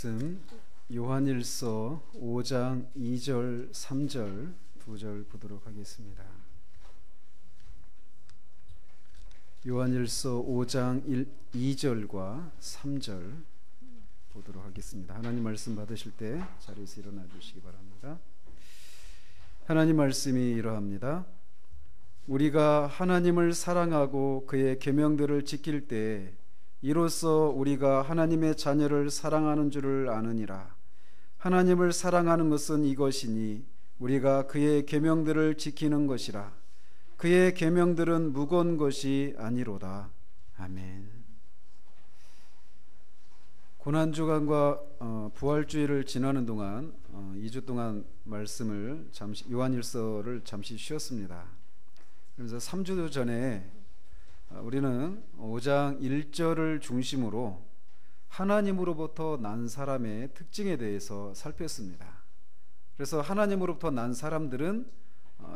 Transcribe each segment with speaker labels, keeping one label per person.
Speaker 1: 말씀 요한일서 5장 2절 3절 두 절 보도록 하겠습니다. 요한일서 5장 2절과 3절 보도록 하겠습니다. 하나님 말씀 받으실 때 자리에서 일어나 주시기 바랍니다. 하나님 말씀이 이러합니다. 우리가 하나님을 사랑하고 그의 계명들을 지킬 때 이로써 우리가 하나님의 자녀를 사랑하는 줄을 아느니라. 하나님을 사랑하는 것은 이것이니 우리가 그의 계명들을 지키는 것이라. 그의 계명들은 무거운 것이 아니로다. 아멘. 고난주간과 부활주일을 지나는 동안 2주 동안 말씀을 요한일서를 잠시 쉬었습니다. 그래서 3주 전에 우리는 5장 1절을 중심으로 하나님으로부터 난 사람의 특징에 대해서 살폈습니다. 그래서 하나님으로부터 난 사람들은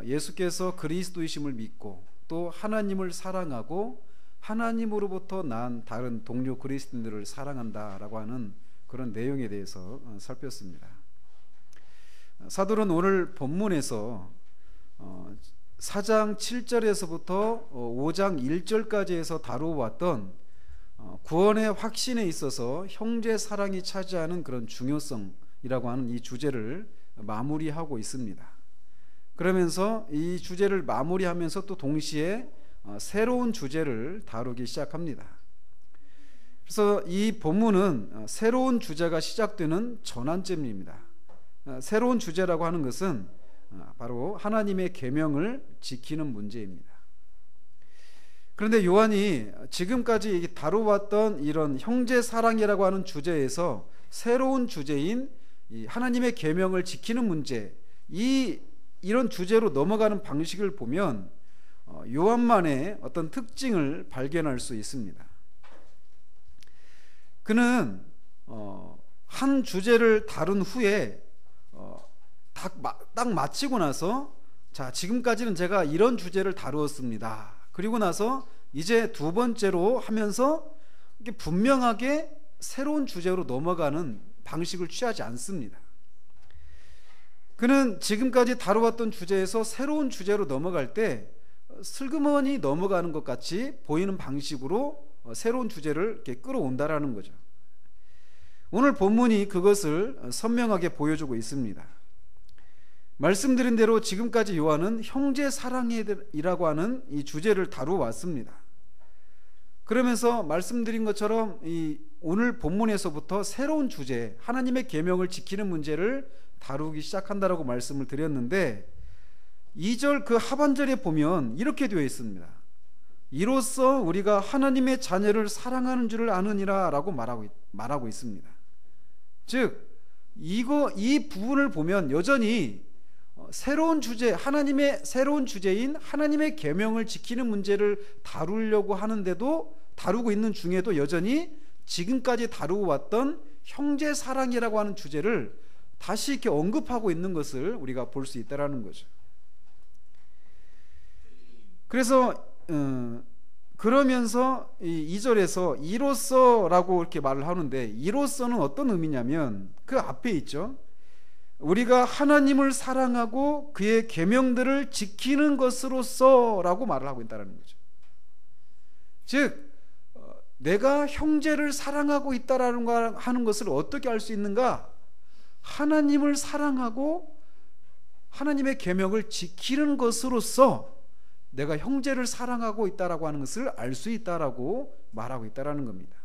Speaker 1: 예수께서 그리스도이심을 믿고 또 하나님을 사랑하고 하나님으로부터 난 다른 동료 그리스도인들을 사랑한다라고 하는 그런 내용에 대해서 살폈습니다. 사도는 오늘 본문에서 4장 7절에서부터 5장 1절까지 해서 다루어왔던 구원의 확신에 있어서 형제 사랑이 차지하는 그런 중요성이라고 하는 이 주제를 마무리하고 있습니다. 그러면서 이 주제를 마무리하면서 또 동시에 새로운 주제를 다루기 시작합니다. 그래서 이 본문은 새로운 주제가 시작되는 전환점입니다. 새로운 주제라고 하는 것은 바로 하나님의 계명을 지키는 문제입니다. 그런데 요한이 지금까지 다루어왔던 이런 형제 사랑이라고 하는 주제에서 새로운 주제인 이 하나님의 계명을 지키는 문제, 이런 주제로 넘어가는 방식을 보면 요한만의 어떤 특징을 발견할 수 있습니다. 그는 한 주제를 다룬 후에 딱 마치고 나서 자, 지금까지는 제가 이런 주제를 다루었습니다. 그리고 나서 이제 두 번째로 하면서 분명하게 새로운 주제로 넘어가는 방식을 취하지 않습니다. 그는 지금까지 다루었던 주제에서 새로운 주제로 넘어갈 때 슬그머니 넘어가는 것 같이 보이는 방식으로 새로운 주제를 이렇게 끌어온다라는 거죠. 오늘 본문이 그것을 선명하게 보여주고 있습니다. 말씀드린 대로 지금까지 요한은 형제 사랑이라고 하는 이 주제를 다루어 왔습니다. 그러면서 말씀드린 것처럼 이 오늘 본문에서부터 새로운 주제, 하나님의 계명을 지키는 문제를 다루기 시작한다라고 말씀을 드렸는데 2절 그 하반절에 보면 이렇게 되어 있습니다. 이로써 우리가 하나님의 자녀를 사랑하는 줄을 아느니라 라고 말하고 있습니다. 즉 이 부분을 보면 여전히 새로운 주제, 하나님의 새로운 주제인 하나님의 계명을 지키는 문제를 다루려고 하는데도 다루고 있는 중에도 여전히 지금까지 다루고 왔던 형제 사랑이라고 하는 주제를 다시 이렇게 언급하고 있는 것을 우리가 볼 수 있다라는 거죠. 그래서 그러면서 이 2절에서 이로써라고 이렇게 말을 하는데 이로써는 어떤 의미냐면 그 앞에 있죠. 우리가 하나님을 사랑하고 그의 계명들을 지키는 것으로서라고 말을 하고 있다는 거죠. 즉 내가 형제를 사랑하고 있다라는 하는 것을 어떻게 알 수 있는가? 하나님을 사랑하고 하나님의 계명을 지키는 것으로서 내가 형제를 사랑하고 있다라고 하는 것을 알 수 있다라고 말하고 있다라는 겁니다.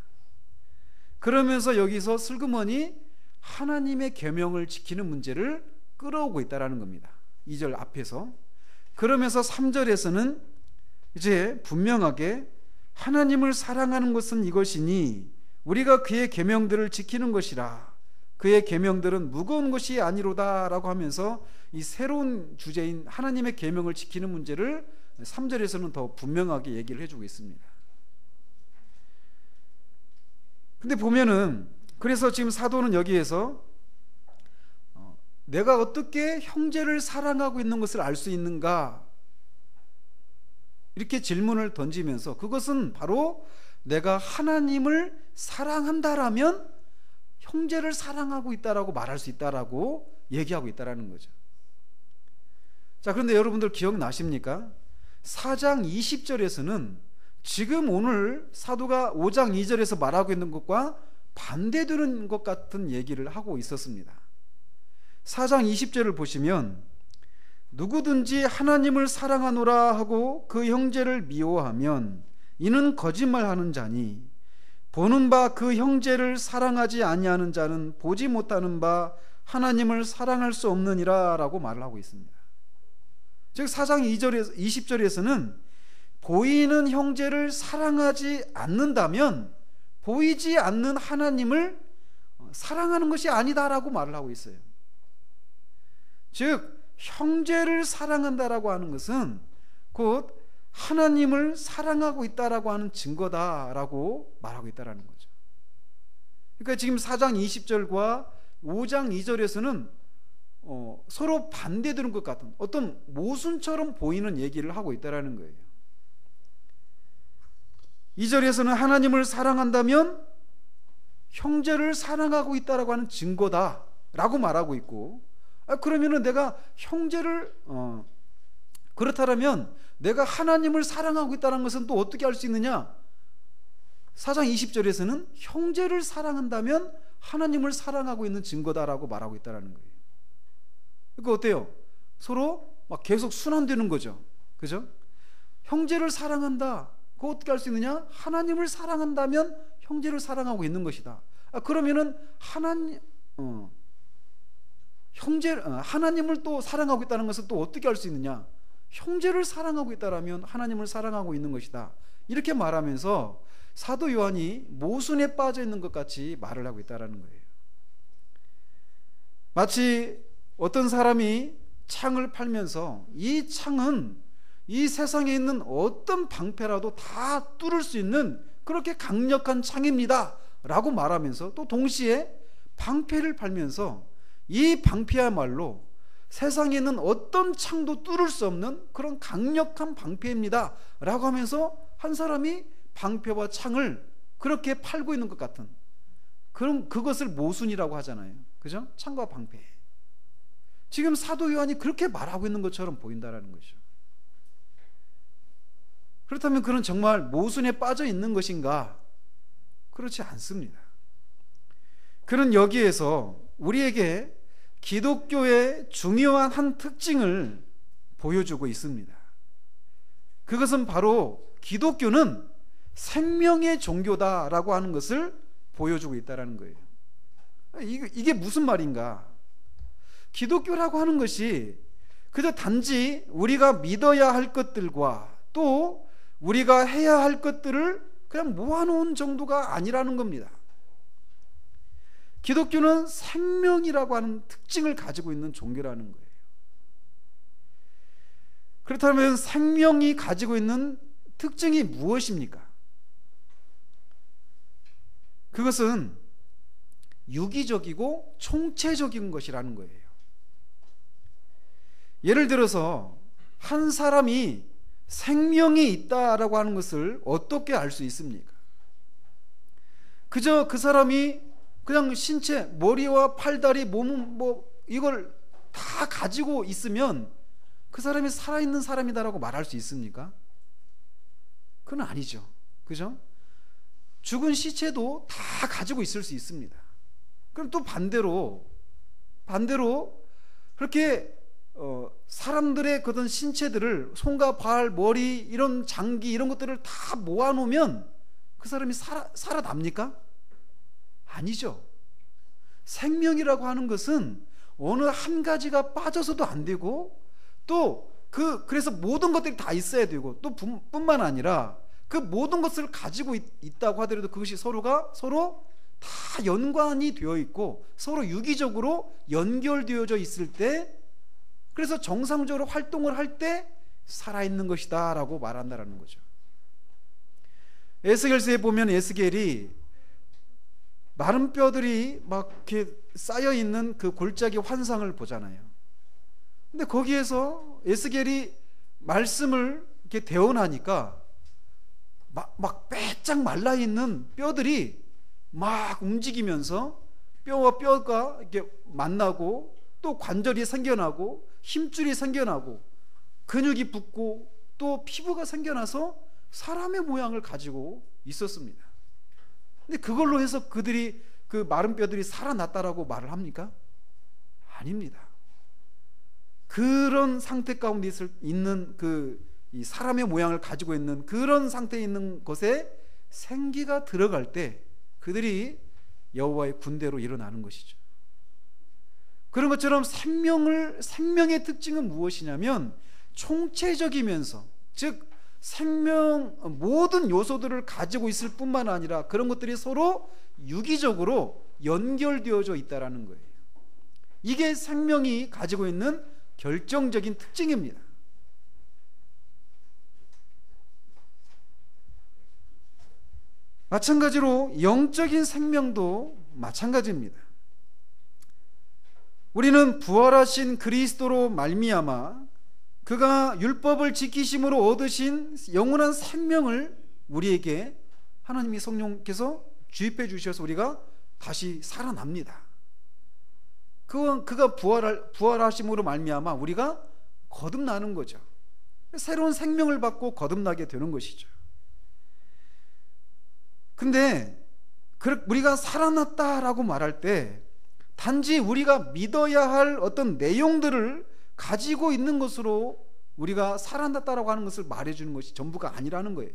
Speaker 1: 그러면서 여기서 슬그머니 하나님의 계명을 지키는 문제를 끌어오고 있다라는 겁니다. 2절 앞에서. 그러면서 3절에서는 이제 분명하게 하나님을 사랑하는 것은 이것이니 우리가 그의 계명들을 지키는 것이라. 그의 계명들은 무거운 것이 아니로다라고 하면서 이 새로운 주제인 하나님의 계명을 지키는 문제를 3절에서는 더 분명하게 얘기를 해주고 있습니다. 근데 보면은 그래서 지금 사도는 여기에서 내가 어떻게 형제를 사랑하고 있는 것을 알 수 있는가 이렇게 질문을 던지면서 그것은 바로 내가 하나님을 사랑한다라면 형제를 사랑하고 있다라고 말할 수 있다라고 얘기하고 있다라는 거죠. 자, 그런데 여러분들 기억나십니까? 4장 20절에서는 지금 오늘 사도가 5장 2절에서 말하고 있는 것과 반대되는 것 같은 얘기를 하고 있었습니다. 4장 20절을 보시면 누구든지 하나님을 사랑하노라 하고 그 형제를 미워하면 이는 거짓말하는 자니 보는 바 그 형제를 사랑하지 아니하는 자는 보지 못하는 바 하나님을 사랑할 수 없느니라 라고 말을 하고 있습니다. 즉 4장 20절에서는 보이는 형제를 사랑하지 않는다면 보이지 않는 하나님을 사랑하는 것이 아니다라고 말을 하고 있어요. 즉 형제를 사랑한다라고 하는 것은 곧 하나님을 사랑하고 있다라고 하는 증거다라고 말하고 있다라는 거죠. 그러니까 지금 4장 20절과 5장 2절에서는 서로 반대되는 것 같은 어떤 모순처럼 보이는 얘기를 하고 있다라는 거예요. 2절에서는 하나님을 사랑한다면 형제를 사랑하고 있다라고 하는 증거다라고 말하고 있고, 그러면은 내가 형제를 그렇다면 내가 하나님을 사랑하고 있다는 것은 또 어떻게 알 수 있느냐? 4장 20절에서는 형제를 사랑한다면 하나님을 사랑하고 있는 증거다라고 말하고 있다는 거예요. 그러니까 어때요? 서로 막 계속 순환되는 거죠. 그죠? 형제를 사랑한다. 그거 어떻게 알 수 있느냐? 하나님을 사랑한다면 형제를 사랑하고 있는 것이다. 그러면은 하나님을 또 사랑하고 있다는 것은 또 어떻게 알 수 있느냐? 형제를 사랑하고 있다라면 하나님을 사랑하고 있는 것이다. 이렇게 말하면서 사도 요한이 모순에 빠져 있는 것 같이 말을 하고 있다는 거예요. 마치 어떤 사람이 창을 팔면서 이 창은 이 세상에 있는 어떤 방패라도 다 뚫을 수 있는 그렇게 강력한 창입니다 라고 말하면서 또 동시에 방패를 팔면서 이 방패야말로 세상에 있는 어떤 창도 뚫을 수 없는 그런 강력한 방패입니다 라고 하면서 한 사람이 방패와 창을 그렇게 팔고 있는 것 같은, 그럼 그것을 모순이라고 하잖아요. 그죠? 창과 방패. 지금 사도 요한이 그렇게 말하고 있는 것처럼 보인다라는 것이죠. 그렇다면 그는 정말 모순에 빠져 있는 것인가? 그렇지 않습니다. 그는 여기에서 우리에게 기독교의 중요한 한 특징을 보여주고 있습니다. 그것은 바로 기독교는 생명의 종교다라고 하는 것을 보여주고 있다는 거예요. 이게 무슨 말인가? 기독교라고 하는 것이 그저 단지 우리가 믿어야 할 것들과 또 우리가 해야 할 것들을 그냥 모아놓은 정도가 아니라는 겁니다. 기독교는 생명이라고 하는 특징을 가지고 있는 종교라는 거예요. 그렇다면 생명이 가지고 있는 특징이 무엇입니까? 그것은 유기적이고 총체적인 것이라는 거예요. 예를 들어서 한 사람이 생명이 있다라고 하는 것을 어떻게 알 수 있습니까? 그저 그 사람이 그냥 신체, 머리와 팔다리, 몸, 이걸 다 가지고 있으면 그 사람이 살아있는 사람이다라고 말할 수 있습니까? 그건 아니죠. 그죠? 죽은 시체도 다 가지고 있을 수 있습니다. 그럼 또 반대로 그렇게 사람들의 그런 신체들을 손과 발, 머리, 이런 장기 이런 것들을 다 모아놓으면 그 사람이 살아납니까? 아니죠. 생명이라고 하는 것은 어느 한 가지가 빠져서도 안 되고 또 그래서 모든 것들이 다 있어야 되고 또 뿐만 아니라 그 모든 것을 가지고 있다고 하더라도 그것이 서로 다 연관이 되어 있고 서로 유기적으로 연결되어져 있을 때, 그래서 정상적으로 활동을 할 때 살아있는 것이다 라고 말한다는 거죠. 에스겔서에 보면 에스겔이 마른 뼈들이 막 이렇게 쌓여있는 그 골짜기 환상을 보잖아요. 근데 거기에서 에스겔이 말씀을 이렇게 대언하니까 막 빼짝 말라있는 뼈들이 막 움직이면서 뼈와 뼈가 이렇게 만나고 또 관절이 생겨나고 힘줄이 생겨나고 근육이 붙고 또 피부가 생겨나서 사람의 모양을 가지고 있었습니다. 근데 그걸로 해서 그들이 그 마른 뼈들이 살아났다라고 말을 합니까? 아닙니다. 그런 상태 가운데 있는 이 사람의 모양을 가지고 있는 그런 상태에 있는 것에 생기가 들어갈 때 그들이 여호와의 군대로 일어나는 것이죠. 그런 것처럼 생명의 특징은 무엇이냐면 총체적이면서, 즉 생명 모든 요소들을 가지고 있을 뿐만 아니라 그런 것들이 서로 유기적으로 연결되어져 있다라는 거예요. 이게 생명이 가지고 있는 결정적인 특징입니다. 마찬가지로 영적인 생명도 마찬가지입니다. 우리는 부활하신 그리스도로 말미암아 그가 율법을 지키심으로 얻으신 영원한 생명을 우리에게 하나님이 성령께서 주입해 주셔서 우리가 다시 살아납니다. 그가 부활하심으로 말미암아 우리가 거듭나는 거죠. 새로운 생명을 받고 거듭나게 되는 것이죠. 근데 우리가 살아났다라고 말할 때 단지 우리가 믿어야 할 어떤 내용들을 가지고 있는 것으로 우리가 살아났다라고 하는 것을 말해주는 것이 전부가 아니라는 거예요.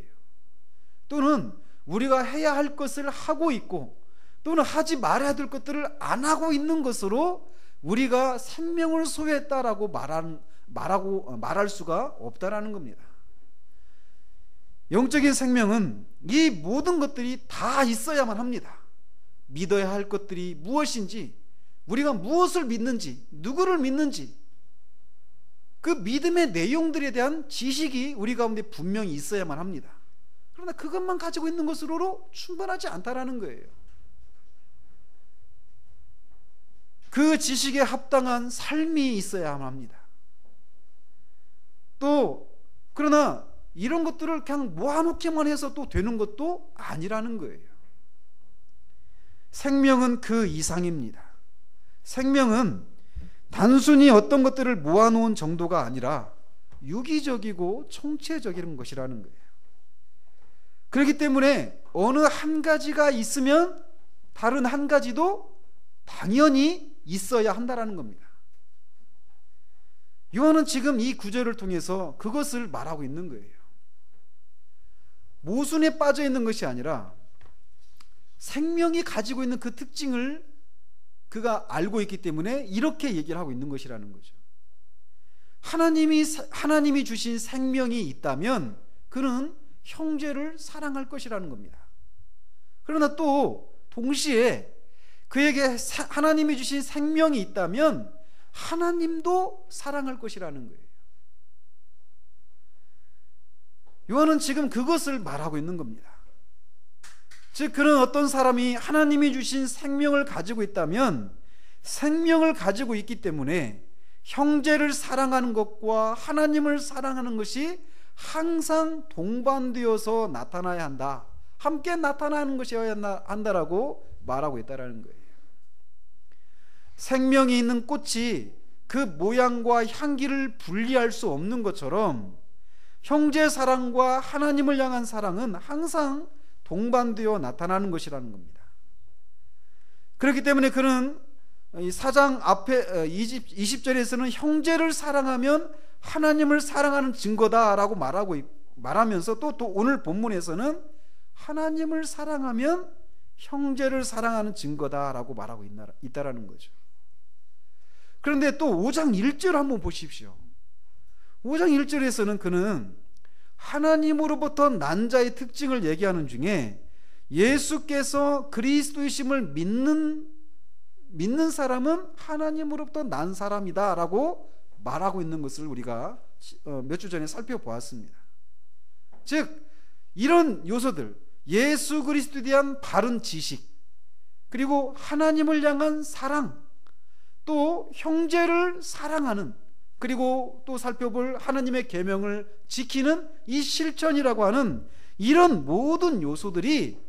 Speaker 1: 또는 우리가 해야 할 것을 하고 있고 또는 하지 말아야 될 것들을 안 하고 있는 것으로 우리가 생명을 소유했다라고 말할 수가 없다라는 겁니다. 영적인 생명은 이 모든 것들이 다 있어야만 합니다. 믿어야 할 것들이 무엇인지, 우리가 무엇을 믿는지, 누구를 믿는지, 그 믿음의 내용들에 대한 지식이 우리 가운데 분명히 있어야만 합니다. 그러나 그것만 가지고 있는 것으로 충분하지 않다라는 거예요. 그 지식에 합당한 삶이 있어야만 합니다. 또 그러나 이런 것들을 그냥 모아놓기만 해서 또 되는 것도 아니라는 거예요. 생명은 그 이상입니다. 생명은 단순히 어떤 것들을 모아놓은 정도가 아니라 유기적이고 총체적인 것이라는 거예요. 그렇기 때문에 어느 한 가지가 있으면 다른 한 가지도 당연히 있어야 한다라는 겁니다. 요한은 지금 이 구절을 통해서 그것을 말하고 있는 거예요. 모순에 빠져 있는 것이 아니라 생명이 가지고 있는 그 특징을 그가 알고 있기 때문에 이렇게 얘기를 하고 있는 것이라는 거죠. 하나님이 주신 생명이 있다면 그는 형제를 사랑할 것이라는 겁니다. 그러나 또 동시에 그에게 하나님이 주신 생명이 있다면 하나님도 사랑할 것이라는 거예요. 요한은 지금 그것을 말하고 있는 겁니다. 즉 그런 어떤 사람이 하나님이 주신 생명을 가지고 있다면 생명을 가지고 있기 때문에 형제를 사랑하는 것과 하나님을 사랑하는 것이 항상 동반되어서 나타나야 한다, 함께 나타나는 것이어야 한다라고 말하고 있다는 거예요. 생명이 있는 꽃이 그 모양과 향기를 분리할 수 없는 것처럼 형제 사랑과 하나님을 향한 사랑은 항상 동반되어 나타나는 것이라는 겁니다. 그렇기 때문에 그는 4장 앞에 20절에서는 형제를 사랑하면 하나님을 사랑하는 증거다라고 말하면서 또 오늘 본문에서는 하나님을 사랑하면 형제를 사랑하는 증거다라고 말하고 있다라는 거죠. 그런데 또 5장 1절 한번 보십시오. 5장 1절에서는 그는 하나님으로부터 난 자의 특징을 얘기하는 중에 예수께서 그리스도이심을 믿는 사람은 하나님으로부터 난 사람이다 라고 말하고 있는 것을 우리가 몇 주 전에 살펴보았습니다. 즉 이런 요소들, 예수 그리스도에 대한 바른 지식, 그리고 하나님을 향한 사랑, 또 형제를 사랑하는, 그리고 또 살펴볼 하나님의 계명을 지키는 이 실천이라고 하는 이런 모든 요소들이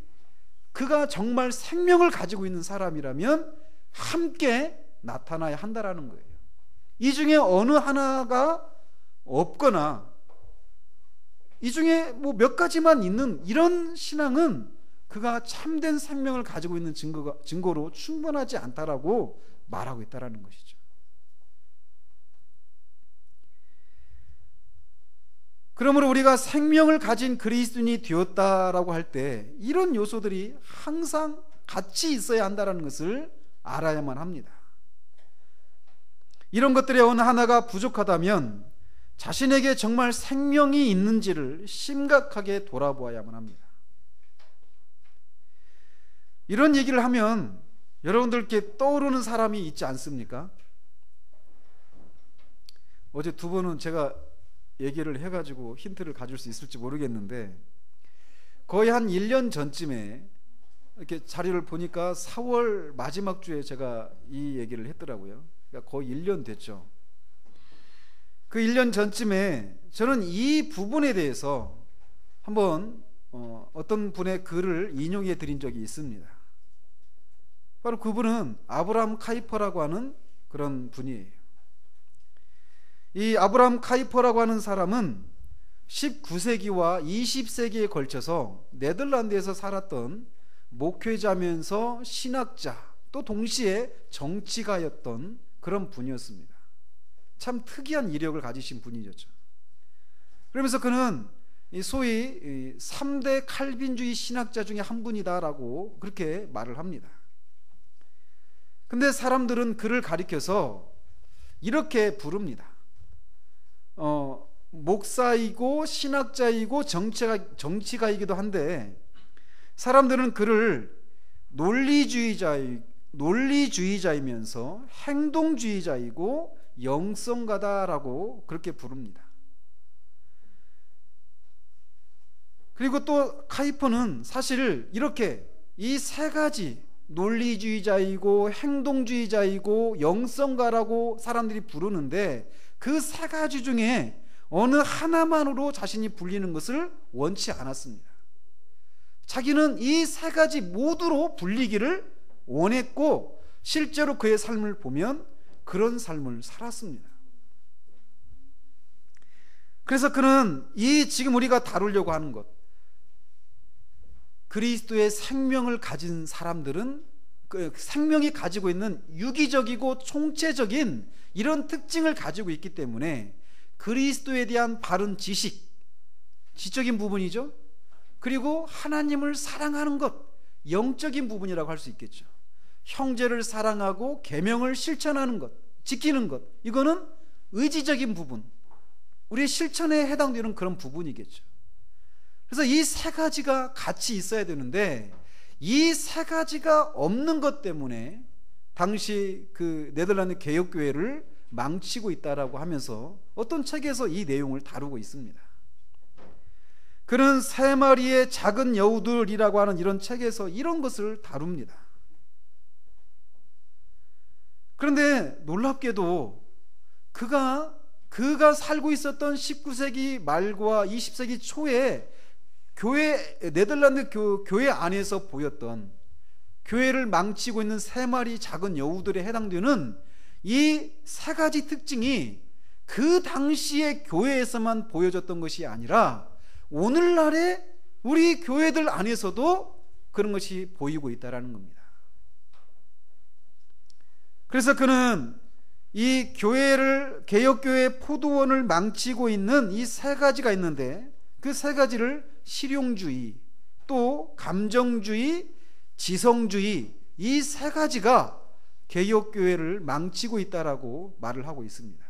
Speaker 1: 그가 정말 생명을 가지고 있는 사람이라면 함께 나타나야 한다라는 거예요. 이 중에 어느 하나가 없거나 이 중에 뭐 몇 가지만 있는 이런 신앙은 그가 참된 생명을 가지고 있는 증거로 충분하지 않다라고 말하고 있다라는 것이죠. 그러므로 우리가 생명을 가진 그리스도인이 되었다라고 할 때 이런 요소들이 항상 같이 있어야 한다는 것을 알아야만 합니다. 이런 것들의 어느 하나가 부족하다면 자신에게 정말 생명이 있는지를 심각하게 돌아보아야만 합니다. 이런 얘기를 하면 여러분들께 떠오르는 사람이 있지 않습니까? 어제 두 분은 제가 얘기를 해가지고 힌트를 가질 수 있을지 모르겠는데 거의 한 1년 전쯤에 이렇게 자료를 보니까 4월 마지막 주에 제가 이 얘기를 했더라고요. 그러니까 거의 1년 됐죠. 그 1년 전쯤에 저는 이 부분에 대해서 한번 어떤 분의 글을 인용해 드린 적이 있습니다. 바로 그분은 아브라함 카이퍼라고 하는 그런 분이에요. 이 아브라함 카이퍼라고 하는 사람은 19세기와 20세기에 걸쳐서 네덜란드에서 살았던 목회자면서 신학자 또 동시에 정치가였던 그런 분이었습니다. 참 특이한 이력을 가지신 분이었죠. 그러면서 그는 소위 3대 칼빈주의 신학자 중에 한 분이다라고 그렇게 말을 합니다. 근데 사람들은 그를 가리켜서 이렇게 부릅니다. 목사이고 신학자이고 정치가이기도 한데 사람들은 그를 논리주의자이면서 행동주의자이고 영성가다라고 그렇게 부릅니다. 그리고 또 카이퍼는 사실 이렇게 이 세 가지 논리주의자이고 행동주의자이고 영성가라고 사람들이 부르는데 그 세 가지 중에 어느 하나만으로 자신이 불리는 것을 원치 않았습니다. 자기는 이 세 가지 모두로 불리기를 원했고 실제로 그의 삶을 보면 그런 삶을 살았습니다. 그래서 그는 이 지금 우리가 다루려고 하는 것, 그리스도의 생명을 가진 사람들은 그 생명이 가지고 있는 유기적이고 총체적인 이런 특징을 가지고 있기 때문에 그리스도에 대한 바른 지적인 부분이죠. 그리고 하나님을 사랑하는 것, 영적인 부분이라고 할 수 있겠죠. 형제를 사랑하고 계명을 실천하는 것, 지키는 것, 이거는 의지적인 부분, 우리의 실천에 해당되는 그런 부분이겠죠. 그래서 이 세 가지가 같이 있어야 되는데 이 세 가지가 없는 것 때문에 당시 그 네덜란드 개혁교회를 망치고 있다라고 하면서 어떤 책에서 이 내용을 다루고 있습니다. 그는 세 마리의 작은 여우들이라고 하는 이런 책에서 이런 것을 다룹니다. 그런데 놀랍게도 그가 살고 있었던 19세기 말과 20세기 초에 네덜란드 교회 안에서 보였던 교회를 망치고 있는 세 마리 작은 여우들에 해당되는 이 세 가지 특징이 그 당시의 교회에서만 보여졌던 것이 아니라 오늘날의 우리 교회들 안에서도 그런 것이 보이고 있다는 겁니다. 그래서 그는 이 개혁교회 포도원을 망치고 있는 이 세 가지가 있는데 그 세 가지를 실용주의, 또 감정주의, 지성주의, 이 세 가지가 개혁교회를 망치고 있다라고 말을 하고 있습니다.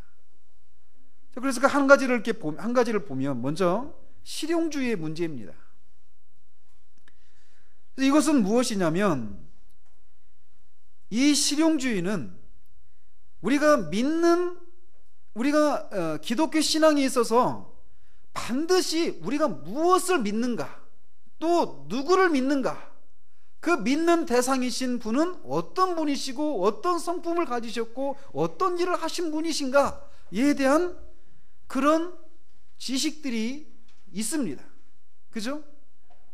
Speaker 1: 그래서 그 한 가지를 보면 먼저 실용주의의 문제입니다. 이것은 무엇이냐면 이 실용주의는 우리가 기독교 신앙에 있어서 반드시 우리가 무엇을 믿는가, 또 누구를 믿는가, 그 믿는 대상이신 분은 어떤 분이시고 어떤 성품을 가지셨고 어떤 일을 하신 분이신가에 대한 그런 지식들이 있습니다. 그죠?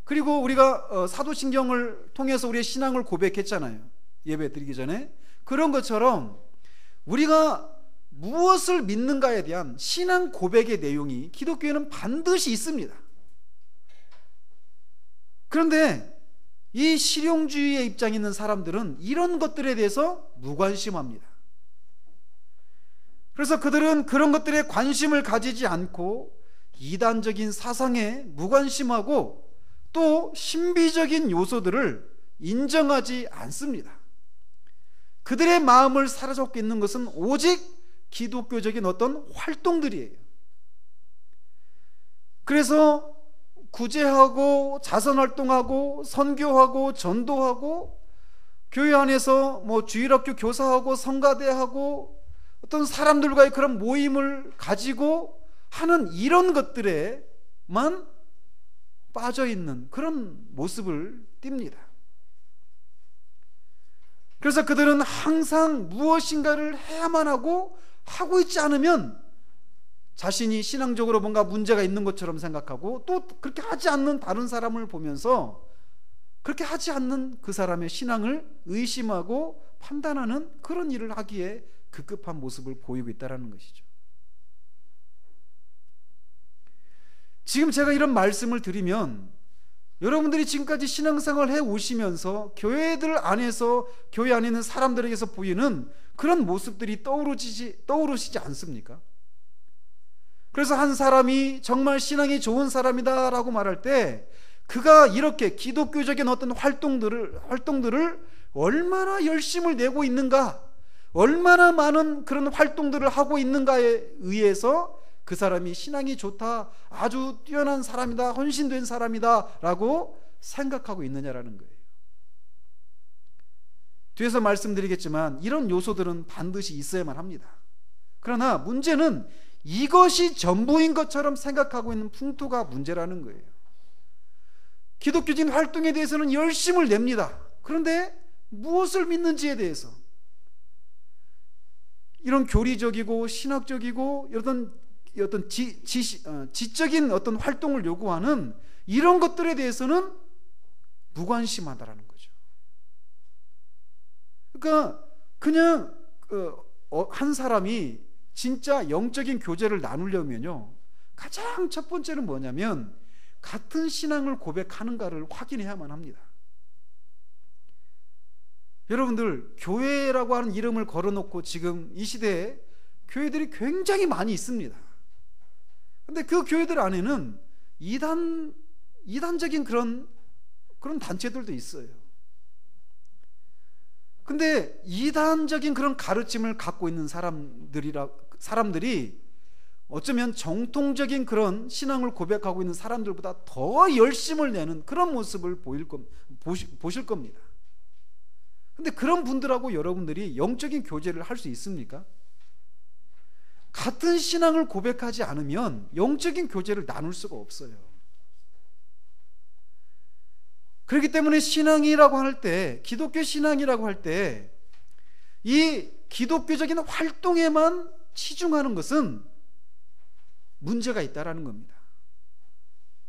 Speaker 1: 그리고 우리가 사도신경을 통해서 우리의 신앙을 고백했잖아요. 예배 드리기 전에. 그런 것처럼 우리가 무엇을 믿는가에 대한 신앙 고백의 내용이 기독교에는 반드시 있습니다. 그런데 이 실용주의의 입장에 있는 사람들은 이런 것들에 대해서 무관심합니다. 그래서 그들은 그런 것들에 관심을 가지지 않고 이단적인 사상에 무관심하고 또 신비적인 요소들을 인정하지 않습니다. 그들의 마음을 사로잡고 있는 것은 오직 기독교적인 어떤 활동들이에요. 그래서 구제하고 자선활동하고 선교하고 전도하고 교회 안에서 주일학교 교사하고 성가대하고 어떤 사람들과의 그런 모임을 가지고 하는 이런 것들에만 빠져있는 그런 모습을 띱니다. 그래서 그들은 항상 무엇인가를 해야만 하고 있지 않으면 자신이 신앙적으로 뭔가 문제가 있는 것처럼 생각하고, 또 그렇게 하지 않는 다른 사람을 보면서 그렇게 하지 않는 그 사람의 신앙을 의심하고 판단하는 그런 일을 하기에 급급한 모습을 보이고 있다는 것이죠. 지금 제가 이런 말씀을 드리면 여러분들이 지금까지 신앙생활을 해 오시면서 교회들 안에서, 교회 안에 있는 사람들에게서 보이는 그런 모습들이 떠오르시지 않습니까? 그래서 한 사람이 정말 신앙이 좋은 사람이다 라고 말할 때 그가 이렇게 기독교적인 어떤 활동들을 얼마나 열심을 내고 있는가, 얼마나 많은 그런 활동들을 하고 있는가에 의해서 그 사람이 신앙이 좋다, 아주 뛰어난 사람이다, 헌신된 사람이다 라고 생각하고 있느냐라는 거예요. 뒤에서 말씀드리겠지만 이런 요소들은 반드시 있어야만 합니다. 그러나 문제는 이것이 전부인 것처럼 생각하고 있는 풍토가 문제라는 거예요. 기독교적인 활동에 대해서는 열심을 냅니다. 그런데 무엇을 믿는지에 대해서, 이런 교리적이고 신학적이고 어떤 지적인 어떤 활동을 요구하는 이런 것들에 대해서는 무관심하다라는 거죠. 그러니까 그냥 한 사람이 진짜 영적인 교제를 나누려면요, 가장 첫 번째는 뭐냐면 같은 신앙을 고백하는가를 확인해야만 합니다. 여러분들, 교회라고 하는 이름을 걸어놓고 지금 이 시대에 교회들이 굉장히 많이 있습니다. 근데 그 교회들 안에는 이단적인 그런 단체들도 있어요. 근데 이단적인 그런 가르침을 갖고 있는 사람들이 어쩌면 정통적인 그런 신앙을 고백하고 있는 사람들보다 더 열심을 내는 그런 모습을 보실 겁니다. 근데 그런 분들하고 여러분들이 영적인 교제를 할 수 있습니까? 같은 신앙을 고백하지 않으면 영적인 교제를 나눌 수가 없어요. 그렇기 때문에 신앙이라고 할 때, 기독교 신앙이라고 할 때 이 기독교적인 활동에만 치중하는 것은 문제가 있다라는 겁니다.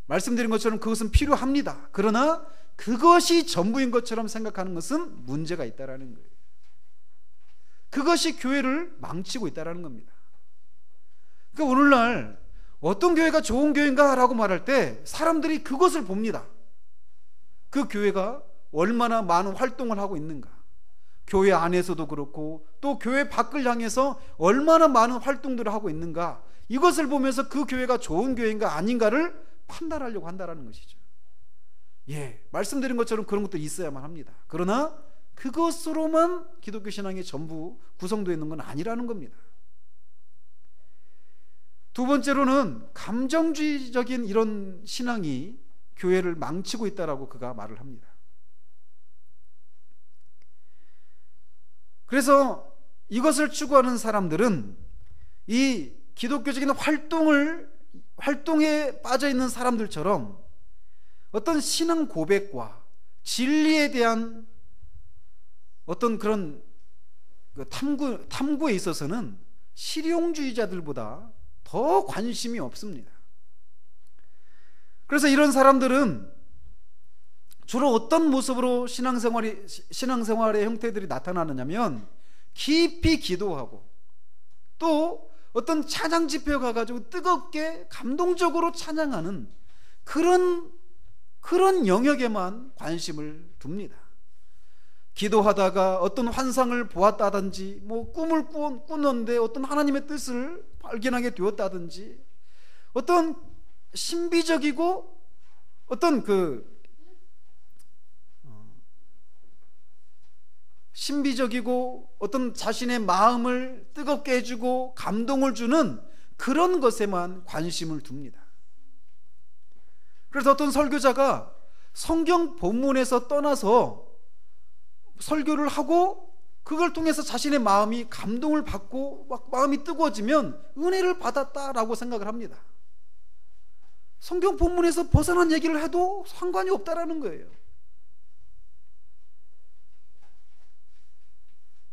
Speaker 1: 말씀드린 것처럼 그것은 필요합니다. 그러나 그것이 전부인 것처럼 생각하는 것은 문제가 있다라는 거예요. 그것이 교회를 망치고 있다라는 겁니다. 그러니까 오늘날 어떤 교회가 좋은 교회인가 라고 말할 때 사람들이 그것을 봅니다. 그 교회가 얼마나 많은 활동을 하고 있는가, 교회 안에서도 그렇고 또 교회 밖을 향해서 얼마나 많은 활동들을 하고 있는가, 이것을 보면서 그 교회가 좋은 교회인가 아닌가를 판단하려고 한다는 것이죠. 말씀드린 것처럼 그런 것도 있어야만 합니다. 그러나 그것으로만 기독교 신앙의 전부 구성되어 있는 건 아니라는 겁니다. 두 번째로는 감정주의적인 이런 신앙이 교회를 망치고 있다라고 그가 말을 합니다. 그래서 이것을 추구하는 사람들은 이 기독교적인 활동에 빠져 있는 사람들처럼 어떤 신앙 고백과 진리에 대한 어떤 그런 탐구에 있어서는 실용주의자들보다 더 관심이 없습니다. 그래서 이런 사람들은 주로 어떤 모습으로 신앙생활의 형태들이 나타나느냐면 깊이 기도하고 또 어떤 찬양 집회에 가가지고 뜨겁게 감동적으로 찬양하는 그런 영역에만 관심을 둡니다. 기도하다가 어떤 환상을 보았다든지 뭐 꿈을 꾸는데 어떤 하나님의 뜻을 발견하게 되었다든지 어떤 신비적이고 어떤 신비적이고 어떤 자신의 마음을 뜨겁게 해주고 감동을 주는 그런 것에만 관심을 둡니다. 그래서 어떤 설교자가 성경 본문에서 떠나서 설교를 하고 그걸 통해서 자신의 마음이 감동을 받고 막 마음이 뜨거워지면 은혜를 받았다라고 생각을 합니다. 성경 본문에서 벗어난 얘기를 해도 상관이 없다라는 거예요.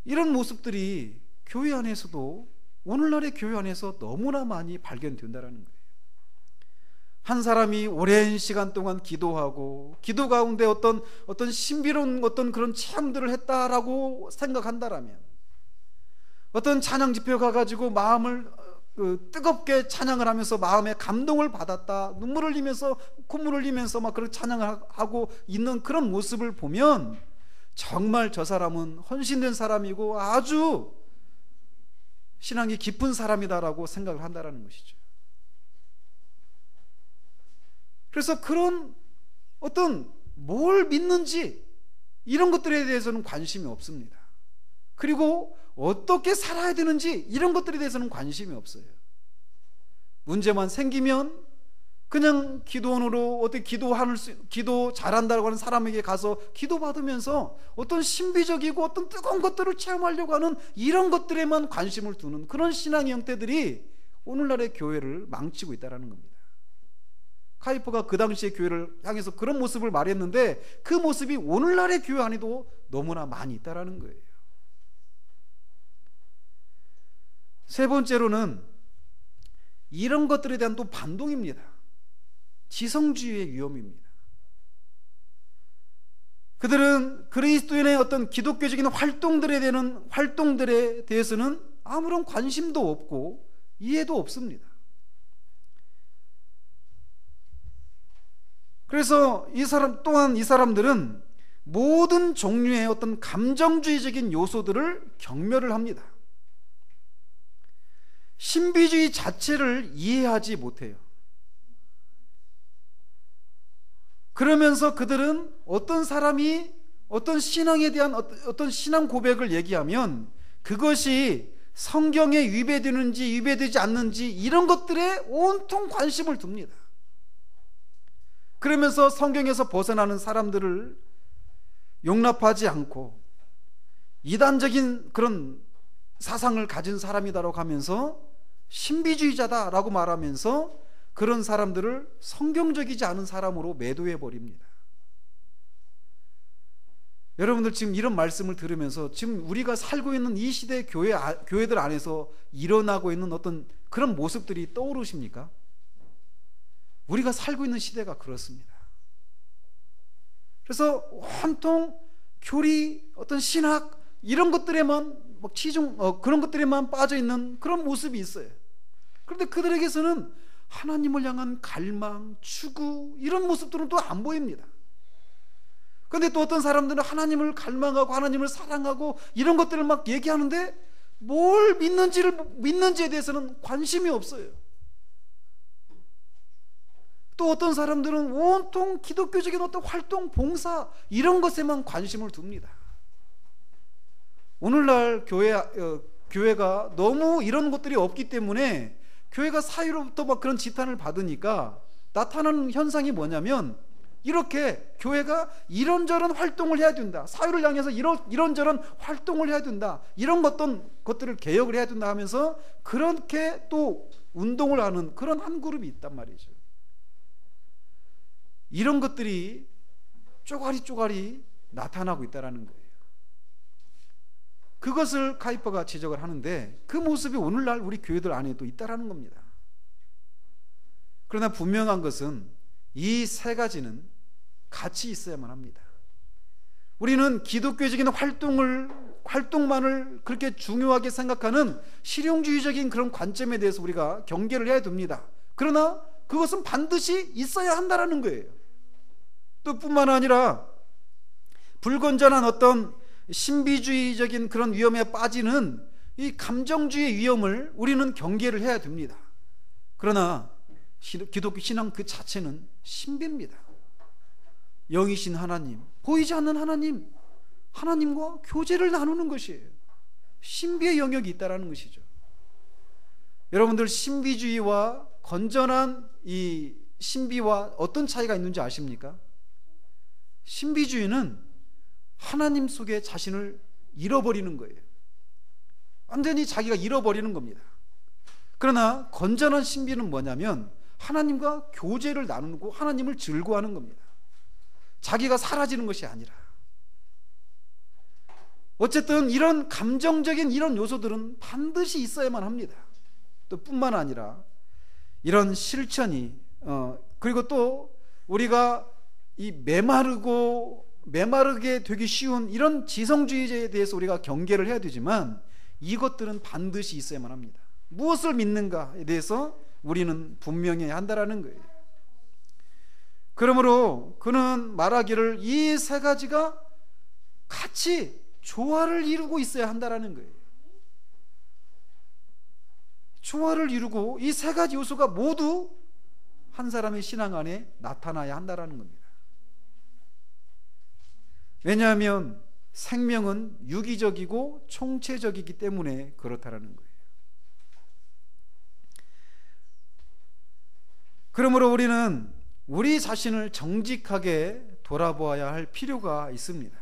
Speaker 1: 이런 모습들이 교회 안에서도 오늘날의 교회 안에서 너무나 많이 발견된다는 거예요. 한 사람이 오랜 시간 동안 기도하고 기도 가운데 어떤 신비로운 어떤 그런 체험들을 했다라고 생각한다라면 어떤 찬양 집회 가가지고 마음을 뜨겁게 찬양을 하면서 마음에 감동을 받았다, 눈물을 흘리면서 콧물을 흘리면서 막 그런 찬양을 하고 있는 그런 모습을 보면 정말 저 사람은 헌신된 사람이고 아주 신앙이 깊은 사람이다라고 생각을 한다라는 것이죠. 그래서 그런 어떤 뭘 믿는지 이런 것들에 대해서는 관심이 없습니다. 그리고 어떻게 살아야 되는지 이런 것들에 대해서는 관심이 없어요. 문제만 생기면 그냥 기도원으로 어떻게 기도 잘한다고 하는 사람에게 가서 기도받으면서 어떤 신비적이고 어떤 뜨거운 것들을 체험하려고 하는 이런 것들에만 관심을 두는 그런 신앙의 형태들이 오늘날의 교회를 망치고 있다는 겁니다. 카이퍼가 그 당시의 교회를 향해서 그런 모습을 말했는데 그 모습이 오늘날의 교회 안에도 너무나 많이 있다는 거예요. 세 번째로는 이런 것들에 대한 또 반동입니다. 지성주의의 위험입니다. 그들은 그리스도인의 어떤 기독교적인 활동들에 대해서는 아무런 관심도 없고 이해도 없습니다. 그래서 이 사람들은 모든 종류의 어떤 감정주의적인 요소들을 경멸을 합니다. 신비주의 자체를 이해하지 못해요. 그러면서 그들은 어떤 사람이 어떤 신앙에 대한 어떤 신앙 고백을 얘기하면 그것이 성경에 위배되는지 위배되지 않는지 이런 것들에 온통 관심을 둡니다. 그러면서 성경에서 벗어나는 사람들을 용납하지 않고 이단적인 그런 사상을 가진 사람이다라고 하면서 신비주의자다라고 말하면서 그런 사람들을 성경적이지 않은 사람으로 매도해 버립니다. 여러분들 지금 이런 말씀을 들으면서 지금 우리가 살고 있는 이 시대 교회들 안에서 일어나고 있는 어떤 그런 모습들이 떠오르십니까? 우리가 살고 있는 시대가 그렇습니다. 그래서 온통 교리, 어떤 신학 이런 것들에만 그런 것들에만 빠져 있는 그런 모습이 있어요. 그런데 그들에게서는 하나님을 향한 갈망, 추구 이런 모습들은 또 안 보입니다. 그런데 또 어떤 사람들은 하나님을 갈망하고 하나님을 사랑하고 이런 것들을 막 얘기하는데 뭘 믿는지에 대해서는 관심이 없어요. 또 어떤 사람들은 온통 기독교적인 어떤 활동, 봉사 이런 것에만 관심을 둡니다. 오늘날 교회가 너무 이런 것들이 없기 때문에 교회가 사회로부터 막 그런 지탄을 받으니까 나타나는 현상이 뭐냐면 이렇게 교회가 이런저런 활동을 해야 된다, 사회를 향해서 이런저런 활동을 해야 된다, 이런 것들을 개혁을 해야 된다 하면서 그렇게 또 운동을 하는 그런 한 그룹이 있단 말이죠. 이런 것들이 쪼가리 나타나고 있다는 거예요. 그것을 카이퍼가 지적을 하는데 그 모습이 오늘날 우리 교회들 안에도 있다는 겁니다. 그러나 분명한 것은 이 세 가지는 같이 있어야만 합니다. 우리는 기독교적인 활동을 활동만을 그렇게 중요하게 생각하는 실용주의적인 그런 관점에 대해서 우리가 경계를 해야 됩니다. 그러나 그것은 반드시 있어야 한다는 거예요. 또 뿐만 아니라 불건전한 어떤 신비주의적인 그런 위험에 빠지는 이 감정주의 위험을 우리는 경계를 해야 됩니다. 그러나 기독교 신앙 그 자체는 신비입니다. 영이신 하나님, 보이지 않는 하나님, 하나님과 교제를 나누는 것이에요. 신비의 영역이 있다는 것이죠. 여러분들 신비주의와 건전한 이 신비와 어떤 차이가 있는지 아십니까? 신비주의는 하나님 속에 자신을 잃어버리는 거예요. 완전히 자기가 잃어버리는 겁니다. 그러나 건전한 신비는 뭐냐면 하나님과 교제를 나누고 하나님을 즐거워하는 겁니다. 자기가 사라지는 것이 아니라. 어쨌든 이런 감정적인 이런 요소들은 반드시 있어야만 합니다. 또 뿐만 아니라 이런 실천이 그리고 또 우리가 이 메마르게 되기 쉬운 이런 지성주의에 대해서 우리가 경계를 해야 되지만 이것들은 반드시 있어야만 합니다. 무엇을 믿는가에 대해서 우리는 분명해야 한다는 거예요. 그러므로 그는 말하기를 이 세 가지가 같이 조화를 이루고 있어야 한다는 거예요. 조화를 이루고 이 세 가지 요소가 모두 한 사람의 신앙 안에 나타나야 한다는 겁니다. 왜냐하면 생명은 유기적이고 총체적이기 때문에 그렇다는 거예요. 그러므로 우리는 우리 자신을 정직하게 돌아보아야 할 필요가 있습니다.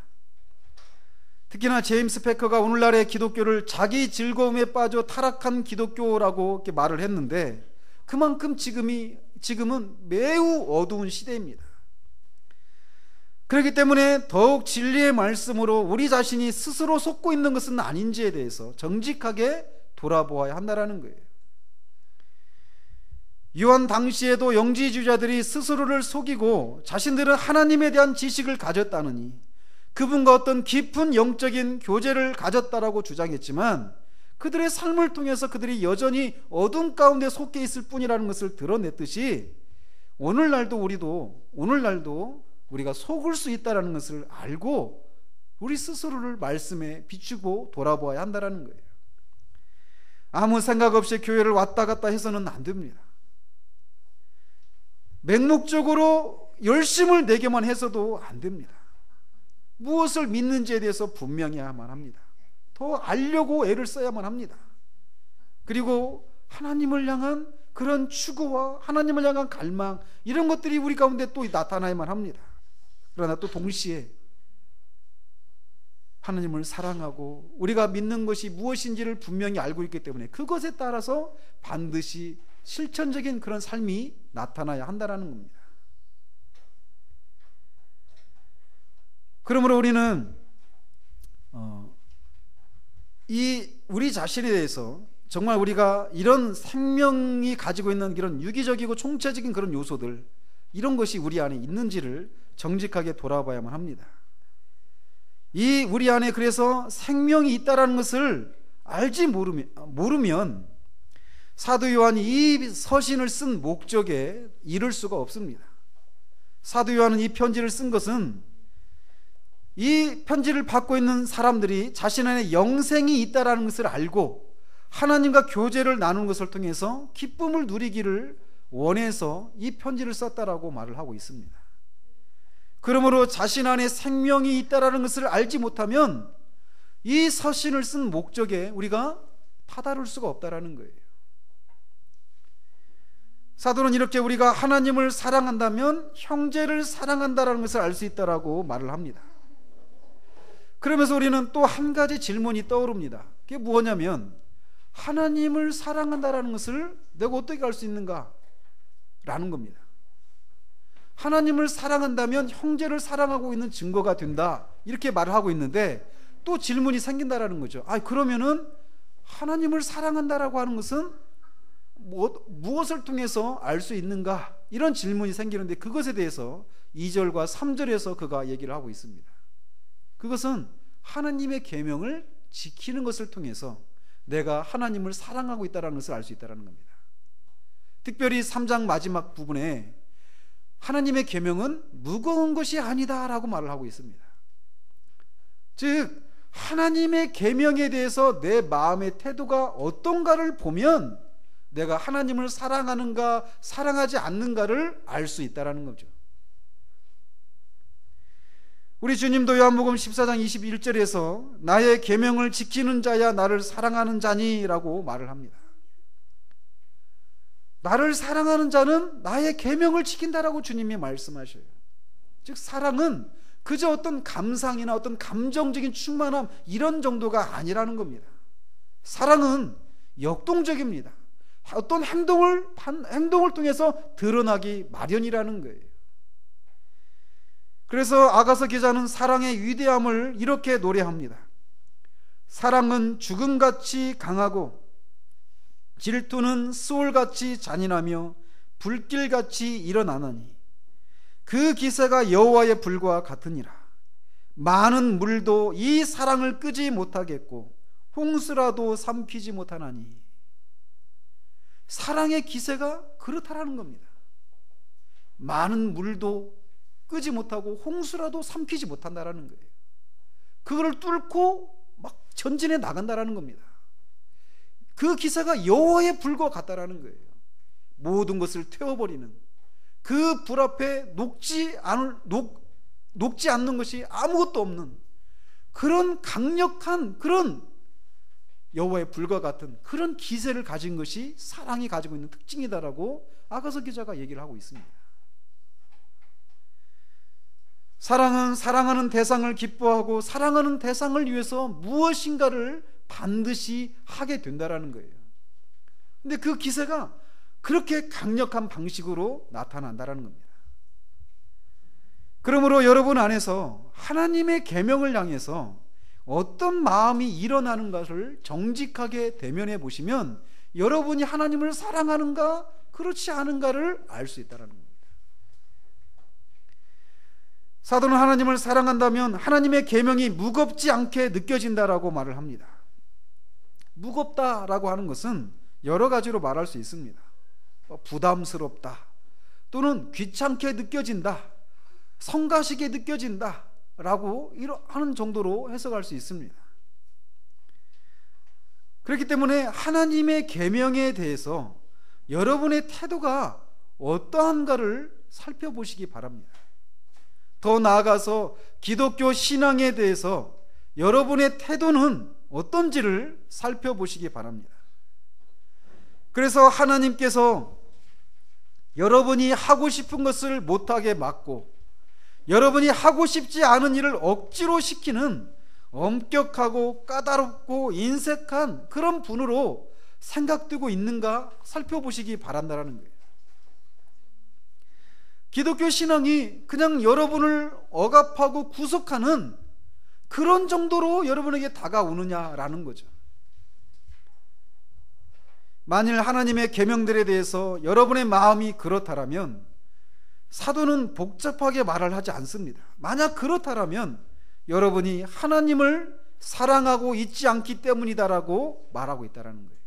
Speaker 1: 특히나 제임스 패커가 오늘날의 기독교를 자기 즐거움에 빠져 타락한 기독교라고 이렇게 말을 했는데 그만큼 지금은 매우 어두운 시대입니다. 그렇기 때문에 더욱 진리의 말씀으로 우리 자신이 스스로 속고 있는 것은 아닌지에 대해서 정직하게 돌아보아야 한다는 거예요. 요한 당시에도 영지주의자들이 스스로를 속이고 자신들은 하나님에 대한 지식을 가졌다느니 그분과 어떤 깊은 영적인 교제를 가졌다라고 주장했지만 그들의 삶을 통해서 그들이 여전히 어둠 가운데 속해 있을 뿐이라는 것을 드러냈듯이 오늘날도 우리가 속을 수 있다는 것을 알고 우리 스스로를 말씀에 비추고 돌아보아야 한다는 거예요. 아무 생각 없이 교회를 왔다 갔다 해서는 안 됩니다. 맹목적으로 열심을 내게만 해서도 안 됩니다. 무엇을 믿는지에 대해서 분명해야만 합니다. 더 알려고 애를 써야만 합니다. 그리고 하나님을 향한 그런 추구와 하나님을 향한 갈망, 이런 것들이 우리 가운데 또 나타나야만 합니다. 그러나 또 동시에 하나님을 사랑하고 우리가 믿는 것이 무엇인지를 분명히 알고 있기 때문에 그것에 따라서 반드시 실천적인 그런 삶이 나타나야 한다는 겁니다. 그러므로 우리는 우리 자신에 대해서 정말 우리가 이런 생명이 가지고 있는 이런 유기적이고 총체적인 그런 요소들, 이런 것이 우리 안에 있는지를 정직하게 돌아봐야만 합니다. 우리 안에 그래서 생명이 있다라는 것을 알지 모르면 사도 요한이 이 서신을 쓴 목적에 이를 수가 없습니다. 사도 요한은 이 편지를 쓴 것은 이 편지를 받고 있는 사람들이 자신 안에 영생이 있다라는 것을 알고 하나님과 교제를 나누는 것을 통해서 기쁨을 누리기를 원해서 이 편지를 썼다라고 말을 하고 있습니다. 그러므로 자신 안에 생명이 있다라는 것을 알지 못하면 이 서신을 쓴 목적에 우리가 다다를 수가 없다라는 거예요. 사도는 이렇게 우리가 하나님을 사랑한다면 형제를 사랑한다라는 것을 알 수 있다라고 말을 합니다. 그러면서 우리는 또 한 가지 질문이 떠오릅니다. 그게 뭐냐면 하나님을 사랑한다라는 것을 내가 어떻게 알 수 있는가? 라는 겁니다. 하나님을 사랑한다면 형제를 사랑하고 있는 증거가 된다, 이렇게 말을 하고 있는데 또 질문이 생긴다라는 거죠. 그러면은 하나님을 사랑한다라고 하는 것은 무엇을 통해서 알 수 있는가? 이런 질문이 생기는데 그것에 대해서 2절과 3절에서 그가 얘기를 하고 있습니다. 그것은 하나님의 계명을 지키는 것을 통해서 내가 하나님을 사랑하고 있다는 것을 알 수 있다는 겁니다. 특별히 3장 마지막 부분에 하나님의 계명은 무거운 것이 아니다 라고 말을 하고 있습니다. 즉 하나님의 계명에 대해서 내 마음의 태도가 어떤가를 보면 내가 하나님을 사랑하는가 사랑하지 않는가를 알 수 있다는 거죠. 우리 주님도 요한복음 14장 21절에서 나의 계명을 지키는 자야 나를 사랑하는 자니 라고 말을 합니다. 나를 사랑하는 자는 나의 계명을 지킨다라고 주님이 말씀하셔요. 즉 사랑은 그저 어떤 감상이나 어떤 감정적인 충만함 이런 정도가 아니라는 겁니다. 사랑은 역동적입니다. 어떤 행동을 통해서 드러나기 마련이라는 거예요. 그래서 아가서 기자는 사랑의 위대함을 이렇게 노래합니다. 사랑은 죽음같이 강하고 질투는 수월같이 잔인하며 불길같이 일어나느니 그 기세가 여호와의 불과 같으니라. 많은 물도 이 사랑을 끄지 못하겠고 홍수라도 삼키지 못하나니. 사랑의 기세가 그렇다라는 겁니다. 많은 물도 끄지 못하고 홍수라도 삼키지 못한다라는 거예요. 그거를 뚫고 막 전진해 나간다라는 겁니다. 그 기세가 여호와의 불과 같다라는 거예요. 모든 것을 태워버리는 그 불 앞에 녹지 않는 것이 아무것도 없는 그런 강력한 그런 여호와의 불과 같은 그런 기세를 가진 것이 사랑이 가지고 있는 특징이다라고 아가서 기자가 얘기를 하고 있습니다. 사랑은 사랑하는 대상을 기뻐하고 사랑하는 대상을 위해서 무엇인가를 반드시 하게 된다라는 거예요. 근데 그 기세가 그렇게 강력한 방식으로 나타난다라는 겁니다. 그러므로 여러분 안에서 하나님의 계명을 향해서 어떤 마음이 일어나는 것을 정직하게 대면해 보시면 여러분이 하나님을 사랑하는가 그렇지 않은가를 알 수 있다는 겁니다. 사도는 하나님을 사랑한다면 하나님의 계명이 무겁지 않게 느껴진다라고 말을 합니다. 무겁다라고 하는 것은 여러 가지로 말할 수 있습니다. 부담스럽다 또는 귀찮게 느껴진다, 성가시게 느껴진다 라고 하는 정도로 해석할 수 있습니다. 그렇기 때문에 하나님의 계명에 대해서 여러분의 태도가 어떠한가를 살펴보시기 바랍니다. 더 나아가서 기독교 신앙에 대해서 여러분의 태도는 어떤지를 살펴보시기 바랍니다. 그래서 하나님께서 여러분이 하고 싶은 것을 못하게 막고 여러분이 하고 싶지 않은 일을 억지로 시키는 엄격하고 까다롭고 인색한 그런 분으로 생각되고 있는가 살펴보시기 바란다는 거예요. 기독교 신앙이 그냥 여러분을 억압하고 구속하는 그런 정도로 여러분에게 다가오느냐라는 거죠. 만일 하나님의 계명들에 대해서 여러분의 마음이 그렇다라면 사도는 복잡하게 말을 하지 않습니다. 만약 그렇다라면 여러분이 하나님을 사랑하고 있지 않기 때문이다라고 말하고 있다는 거예요.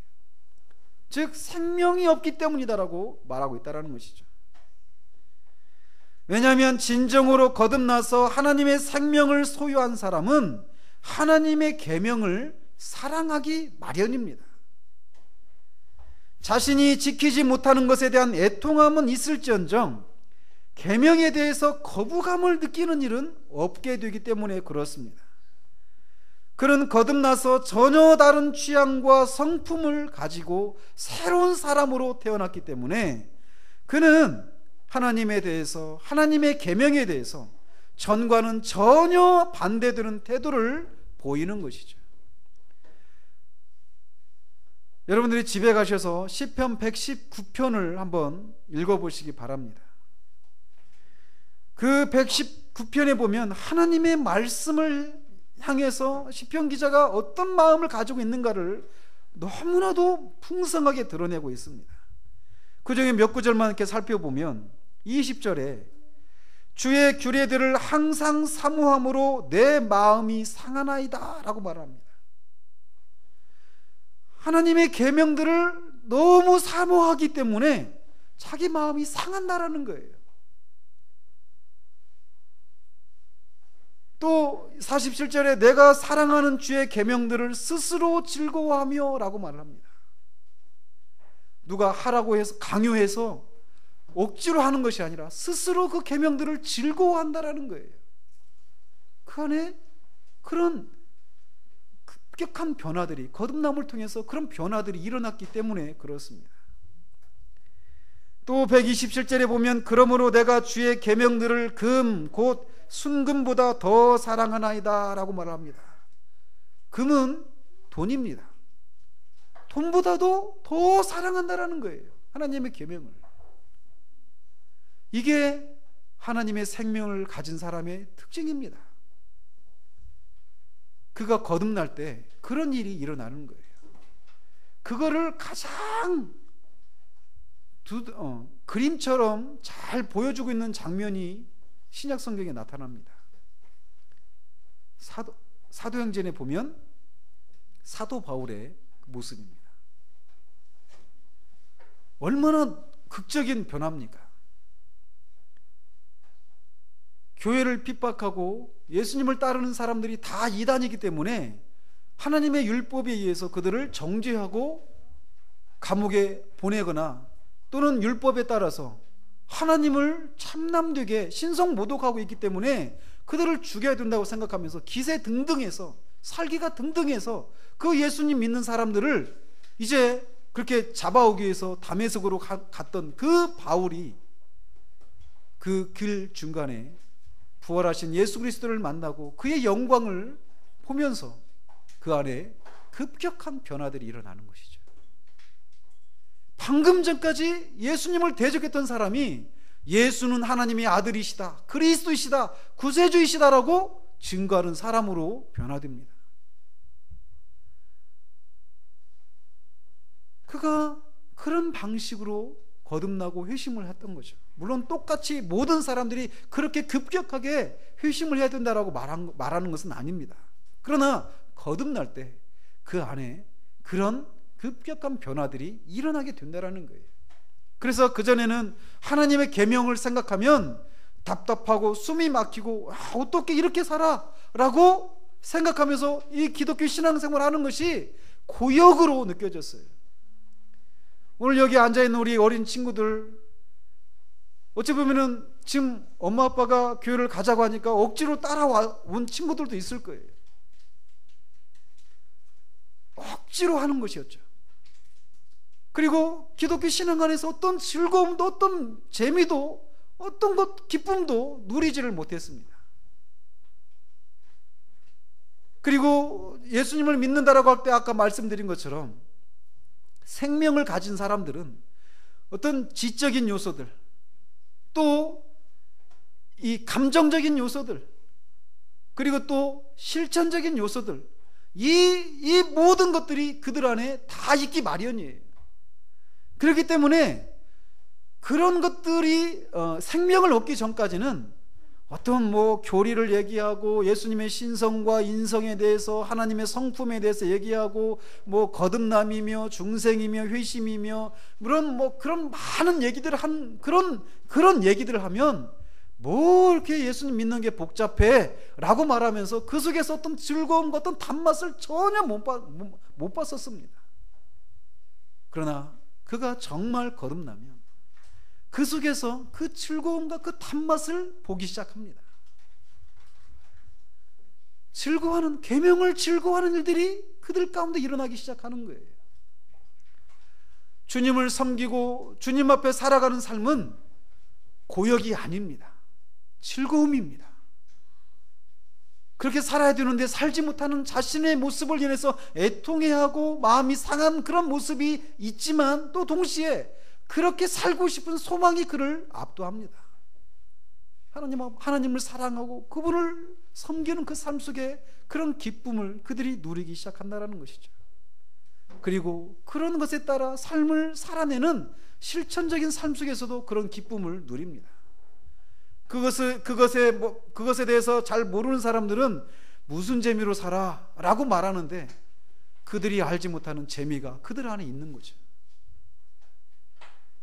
Speaker 1: 즉 생명이 없기 때문이다라고 말하고 있다는 것이죠. 왜냐하면 진정으로 거듭나서 하나님의 생명을 소유한 사람은 하나님의 계명을 사랑하기 마련입니다. 자신이 지키지 못하는 것에 대한 애통함은 있을지언정 계명에 대해서 거부감을 느끼는 일은 없게 되기 때문에 그렇습니다. 그는 거듭나서 전혀 다른 취향과 성품을 가지고 새로운 사람으로 태어났기 때문에 그는 하나님에 대해서 하나님의 계명에 대해서 전과는 전혀 반대되는 태도를 보이는 것이죠. 여러분들이 집에 가셔서 시편 119편을 한번 읽어보시기 바랍니다. 그 119편에 보면 하나님의 말씀을 향해서 시편 기자가 어떤 마음을 가지고 있는가를 너무나도 풍성하게 드러내고 있습니다. 그 중에 몇 구절만 이렇게 살펴보면 20절에 주의 규례들을 항상 사모함으로 내 마음이 상하나이다 라고 말합니다. 하나님의 계명들을 너무 사모하기 때문에 자기 마음이 상한다라는 거예요. 또 47절에 내가 사랑하는 주의 계명들을 스스로 즐거워하며 라고 말합니다. 누가 하라고 해서 강요해서 억지로 하는 것이 아니라 스스로 그 계명들을 즐거워한다라는 거예요. 그 안에 그런 급격한 변화들이, 거듭남을 통해서 그런 변화들이 일어났기 때문에 그렇습니다. 또 127절에 보면 그러므로 내가 주의 계명들을 금 곧 순금보다 더 사랑하나이다 라고 말합니다. 금은 돈입니다. 돈보다도 더 사랑한다라는 거예요. 하나님의 계명을. 이게 하나님의 생명을 가진 사람의 특징입니다. 그가 거듭날 때 그런 일이 일어나는 거예요. 그거를 가장 그림처럼 잘 보여주고 있는 장면이 신약 성경에 나타납니다. 사도행전에 보면 사도 바울의 모습입니다. 얼마나 극적인 변화입니까? 교회를 핍박하고 예수님을 따르는 사람들이 다 이단이기 때문에 하나님의 율법에 의해서 그들을 정죄하고 감옥에 보내거나 또는 율법에 따라서 하나님을 참남되게 신성모독하고 있기 때문에 그들을 죽여야 된다고 생각하면서 기세 등등해서, 살기가 등등해서 그 예수님 믿는 사람들을 이제 그렇게 잡아오기 위해서 다메섹으로 갔던 그 바울이 그 길 중간에 부활하신 예수 그리스도를 만나고 그의 영광을 보면서 그 안에 급격한 변화들이 일어나는 것이죠. 방금 전까지 예수님을 대적했던 사람이 예수는 하나님의 아들이시다, 그리스도이시다, 구세주이시다라고 증거하는 사람으로 변화됩니다. 그가 그런 방식으로 거듭나고 회심을 했던 거죠. 물론 똑같이 모든 사람들이 그렇게 급격하게 회심을 해야 된다라고 말하는 것은 아닙니다. 그러나 거듭날 때 그 안에 그런 급격한 변화들이 일어나게 된다라는 거예요. 그래서 그전에는 하나님의 계명을 생각하면 답답하고 숨이 막히고 어떻게 이렇게 살아? 라고 생각하면서 이 기독교 신앙생활을 하는 것이 고역으로 느껴졌어요. 오늘 여기 앉아있는 우리 어린 친구들, 어찌 보면은 지금 엄마 아빠가 교회를 가자고 하니까 억지로 따라온 친구들도 있을 거예요. 억지로 하는 것이었죠. 그리고 기독교 신앙 안에서 어떤 즐거움도 어떤 재미도 어떤 것 기쁨도 누리지를 못했습니다. 그리고 예수님을 믿는다라고 할 때 아까 말씀드린 것처럼 생명을 가진 사람들은 어떤 지적인 요소들, 또 이 감정적인 요소들, 그리고 또 실천적인 요소들, 이 모든 것들이 그들 안에 다 있기 마련이에요. 그렇기 때문에 그런 것들이 생명을 얻기 전까지는 어떤 교리를 얘기하고 예수님의 신성과 인성에 대해서, 하나님의 성품에 대해서 얘기하고 거듭남이며 중생이며 회심이며 그런 많은 얘기들을 그런 얘기들을 하면 이렇게 예수님 믿는 게 복잡해 라고 말하면서 그 속에서 어떤 즐거움과 어떤 단맛을 전혀 못 봤었습니다. 그러나 그가 정말 거듭나면 그 속에서 그 즐거움과 그 단맛을 보기 시작합니다. 계명을 즐거워하는 일들이 그들 가운데 일어나기 시작하는 거예요. 주님을 섬기고 주님 앞에 살아가는 삶은 고역이 아닙니다. 즐거움입니다. 그렇게 살아야 되는데 살지 못하는 자신의 모습을 인해서 애통해하고 마음이 상한 그런 모습이 있지만 또 동시에 그렇게 살고 싶은 소망이 그를 압도합니다. 하나님을 사랑하고 그분을 섬기는 그 삶 속에 그런 기쁨을 그들이 누리기 시작한다는 것이죠. 그리고 그런 것에 따라 삶을 살아내는 실천적인 삶 속에서도 그런 기쁨을 누립니다. 그것에 대해서 잘 모르는 사람들은 무슨 재미로 살아라고 말하는데 그들이 알지 못하는 재미가 그들 안에 있는 거죠.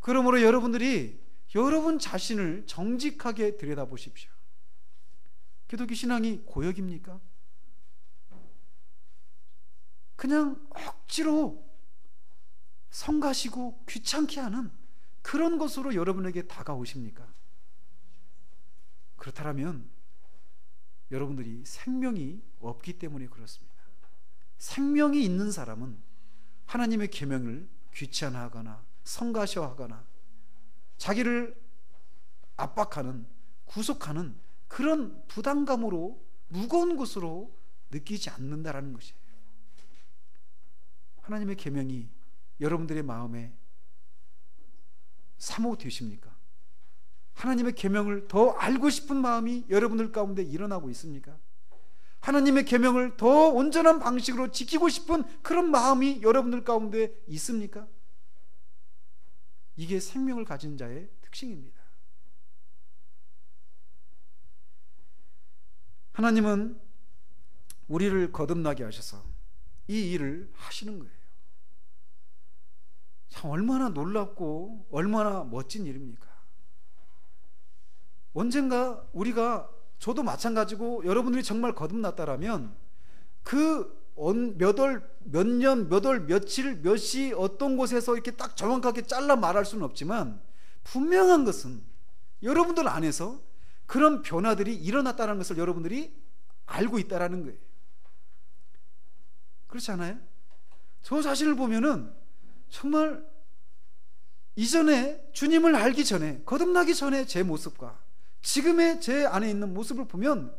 Speaker 1: 그러므로 여러분들이 여러분 자신을 정직하게 들여다보십시오. 기독교 신앙이 고역입니까? 그냥 억지로 성가시고 귀찮게 하는 그런 것으로 여러분에게 다가오십니까? 그렇다면 여러분들이 생명이 없기 때문에 그렇습니다. 생명이 있는 사람은 하나님의 계명을 귀찮아하거나 성가셔하거나 자기를 압박하는, 구속하는 그런 부담감으로 무거운 것으로 느끼지 않는다라는 것이에요. 하나님의 계명이 여러분들의 마음에 사모되십니까? 하나님의 계명을 더 알고 싶은 마음이 여러분들 가운데 일어나고 있습니까? 하나님의 계명을 더 온전한 방식으로 지키고 싶은 그런 마음이 여러분들 가운데 있습니까? 이게 생명을 가진 자의 특징입니다. 하나님은 우리를 거듭나게 하셔서 이 일을 하시는 거예요. 참 얼마나 놀랍고 얼마나 멋진 일입니까? 언젠가 우리가, 저도 마찬가지고 여러분들이 정말 거듭났다라면 그 몇 년, 몇 월, 며칠, 몇 시 어떤 곳에서 이렇게 딱 정확하게 잘라 말할 수는 없지만 분명한 것은 여러분들 안에서 그런 변화들이 일어났다는 것을 여러분들이 알고 있다는 거예요. 그렇지 않아요? 저 자신을 보면은 정말 이전에 주님을 알기 전에, 거듭나기 전에 제 모습과 지금의 제 안에 있는 모습을 보면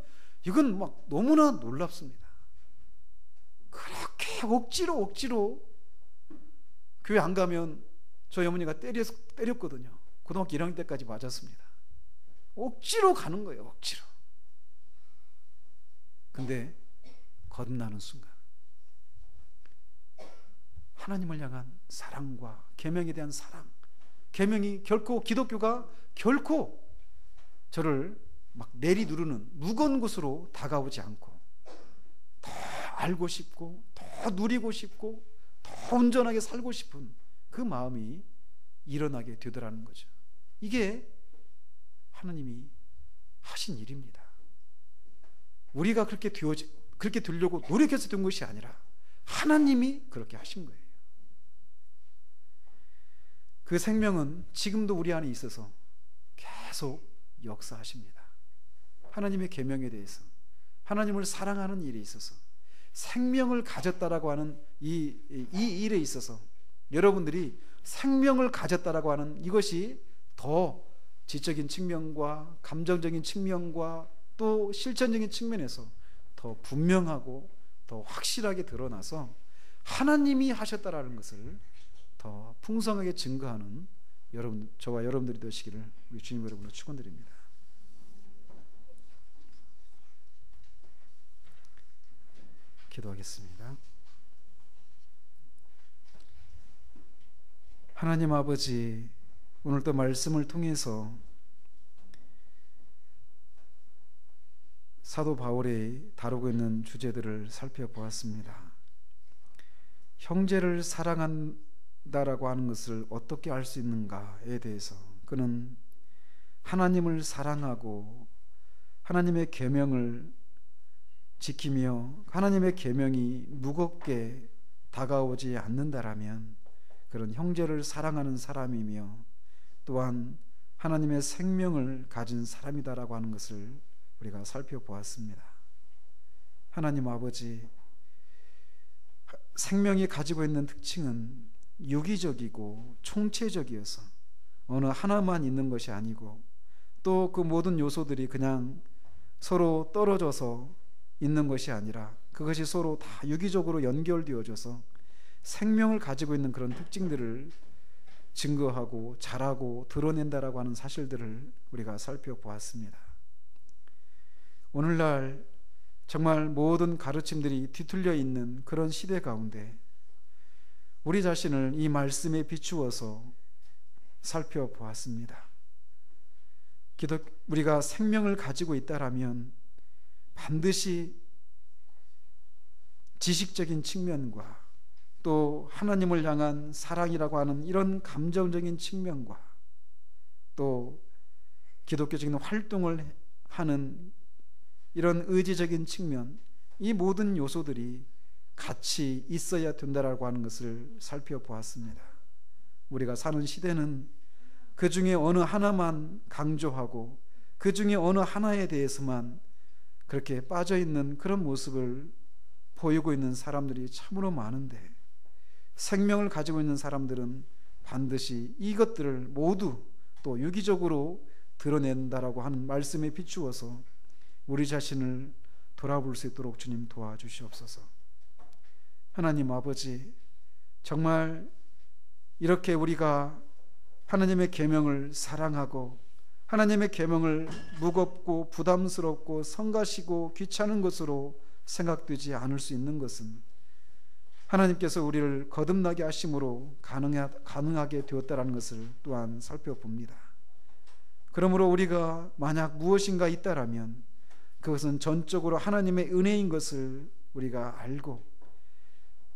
Speaker 1: 이건 막 너무나 놀랍습니다. 그렇게 억지로 교회 안 가면 저희 어머니가 때렸거든요. 고등학교 1학년 때까지 맞았습니다. 억지로 가는 거예요. 억지로. 근데 거듭나는 순간 하나님을 향한 사랑과 계명에 대한 사랑, 계명이 결코, 기독교가 결코 저를 막 내리누르는 무거운 곳으로 다가오지 않고 더 알고 싶고 더 누리고 싶고 더 온전하게 살고 싶은 그 마음이 일어나게 되더라는 거죠. 이게 하나님이 하신 일입니다. 우리가 그렇게 되려고 노력해서 된 것이 아니라 하나님이 그렇게 하신 거예요. 그 생명은 지금도 우리 안에 있어서 계속 역사하십니다. 하나님의 계명에 대해서, 하나님을 사랑하는 일에 있어서, 생명을 가졌다라고 하는 이 일에 있어서 여러분들이 생명을 가졌다라고 하는 이것이 더 지적인 측면과 감정적인 측면과 또 실천적인 측면에서 더 분명하고 더 확실하게 드러나서 하나님이 하셨다라는 것을 더 풍성하게 증거하는 저와 여러분들이 되시기를 우리 주님 여러분으로 축원드립니다. 기도하겠습니다. 하나님 아버지, 오늘도 말씀을 통해서 사도 바울이 다루고 있는 주제들을 살펴보았습니다. 형제를 사랑한다라고 하는 것을 어떻게 알 수 있는가에 대해서 그는 하나님을 사랑하고 하나님의 계명을 지키며 하나님의 계명이 무겁게 다가오지 않는다라면 그런 형제를 사랑하는 사람이며 또한 하나님의 생명을 가진 사람이다라고 하는 것을 우리가 살펴보았습니다. 하나님 아버지, 생명이 가지고 있는 특징은 유기적이고 총체적이어서 어느 하나만 있는 것이 아니고 또 그 모든 요소들이 그냥 서로 떨어져서 있는 것이 아니라 그것이 서로 다 유기적으로 연결되어져서 생명을 가지고 있는 그런 특징들을 증거하고 자라고 드러낸다라고 하는 사실들을 우리가 살펴보았습니다. 오늘날 정말 모든 가르침들이 뒤틀려 있는 그런 시대 가운데 우리 자신을 이 말씀에 비추어서 살펴보았습니다. 우리가 생명을 가지고 있다라면 반드시 지식적인 측면과 또 하나님을 향한 사랑이라고 하는 이런 감정적인 측면과 또 기독교적인 활동을 하는 이런 의지적인 측면, 이 모든 요소들이 같이 있어야 된다라고 하는 것을 살펴보았습니다. 우리가 사는 시대는 그 중에 어느 하나만 강조하고 그 중에 어느 하나에 대해서만 그렇게 빠져있는 그런 모습을 보이고 있는 사람들이 참으로 많은데, 생명을 가지고 있는 사람들은 반드시 이것들을 모두 또 유기적으로 드러낸다라고 하는 말씀에 비추어서 우리 자신을 돌아볼 수 있도록 주님 도와주시옵소서. 하나님 아버지, 정말 이렇게 우리가 하나님의 계명을 사랑하고 하나님의 계명을 무겁고 부담스럽고 성가시고 귀찮은 것으로 생각되지 않을 수 있는 것은 하나님께서 우리를 거듭나게 하심으로 가능하게 되었다는 것을 또한 살펴봅니다. 그러므로 우리가 만약 무엇인가 있다라면 그것은 전적으로 하나님의 은혜인 것을 우리가 알고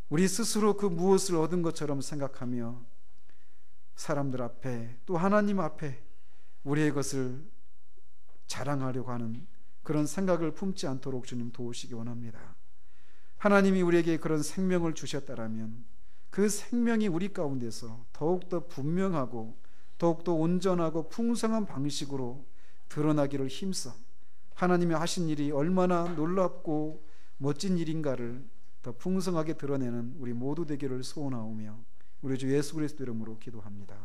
Speaker 1: 우리 스스로 그 무엇을 얻은 것처럼 생각하며 사람들 앞에 또 하나님 앞에 우리의 것을 자랑하려고 하는 그런 생각을 품지 않도록 주님 도우시기 원합니다. 하나님이 우리에게 그런 생명을 주셨다라면 그 생명이 우리 가운데서 더욱더 분명하고 더욱더 온전하고 풍성한 방식으로 드러나기를 힘써 하나님이 하신 일이 얼마나 놀랍고 멋진 일인가를 더 풍성하게 드러내는 우리 모두 되기를 소원하오며 우리 주 예수 그리스도 이름으로 기도합니다.